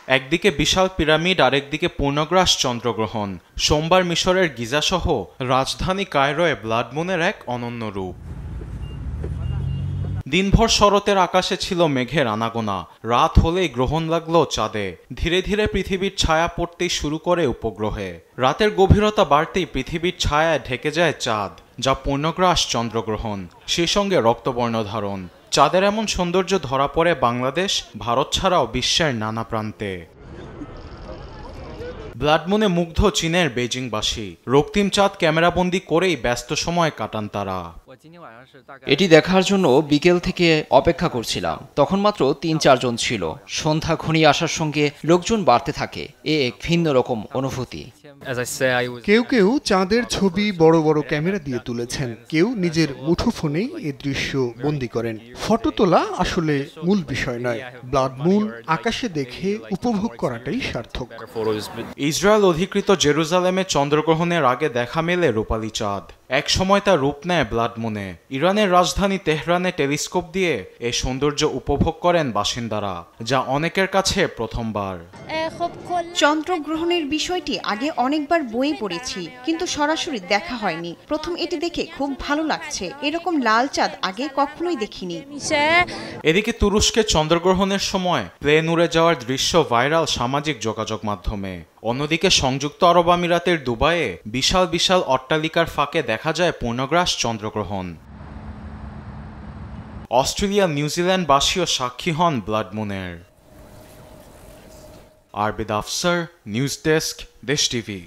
একদিকে বিশাল পিরামিড, আরেকদিকে পূর্ণগ্রাস চন্দ্রগ্রহণ। সোমবার মিশরের গিজাসহ রাজধানী কায়রোয় ব্লাড মুনের এক অনন্য রূপ। দিনভর শরতের আকাশে ছিল মেঘের আনাগোনা। রাত হলেই গ্রহণ লাগলো চাঁদে। ধীরে ধীরে পৃথিবীর ছায়া পড়তেই শুরু করে উপগ্রহে। রাতের গভীরতা বাড়তেই পৃথিবীর ছায়ায় ঢেকে যায় চাঁদ, যা পূর্ণগ্রাস চন্দ্রগ্রহণ, সেই সঙ্গে রক্তবর্ণ ধারণ। চাঁদের এমন সৌন্দর্য ধরা পড়ে বাংলাদেশ, ভারত ছাড়াও বিশ্বের নানা প্রান্তে। ব্লাড মুনে মুগ্ধ চীনের বেজিংবাসী। রক্তিম চাঁদ ক্যামেরাবন্দি করেই ব্যস্ত সময় কাটান তারা। এটি দেখার জন্য বিকেল থেকে অপেক্ষা করছিলাম। তখন মাত্র ৩-৪ জন ছিল। সন্ধ্যা ঘনিয়ে আসার সঙ্গে লোকজন বাড়তে থাকে। এক ভিন্ন রকম অনুভূতি। কেউ কেউ চাঁদের ছবি বড় বড় ক্যামেরা দিয়ে তুলেছেন, কেউ নিজের মুঠোফোনেই এ দৃশ্য বন্দি করেন। ফটো তোলা আসলে মূল বিষয় নয়, ব্লাড মুন আকাশে দেখে উপভোগ করাটাই সার্থক। ইসরায়েল অধিকৃত জেরুজালেমে চন্দ্রগ্রহণের আগে দেখা মেলে রূপালী চাঁদ। এক সময় তা রূপ নেয় ব্লাড মুনে। ইরানের রাজধানী তেহরানে টেলিস্কোপ দিয়ে এই সৌন্দর্য উপভোগ করেন বাসিন্দারা, যা অনেকের কাছে প্রথমবার। চন্দ্রগ্রহণের বিষয়টি আগে অনেকবার বই পড়েছি, কিন্তু সরাসরি দেখা হয়নি। প্রথম এটি দেখে খুব ভালো লাগছে। এরকম লাল চাঁদ আগে কখনোই দেখিনি। এদিকে তুরস্কে চন্দ্রগ্রহণের সময় প্লেন উড়ে যাওয়ার দৃশ্য ভাইরাল সামাজিক যোগাযোগ মাধ্যমে। অন্যদিকে সংযুক্ত আরব আমিরাতের দুবাইয়ে বিশাল বিশাল অট্টালিকার ফাঁকে দেখা যায় পূর্ণগ্রাস চন্দ্রগ্রহণ। অস্ট্রেলিয়া, নিউজিল্যান্ডবাসীও সাক্ষী হন ব্লাড মুনের। আরবিদ আফসার, নিউজ ডেস্ক, দেশ টিভি।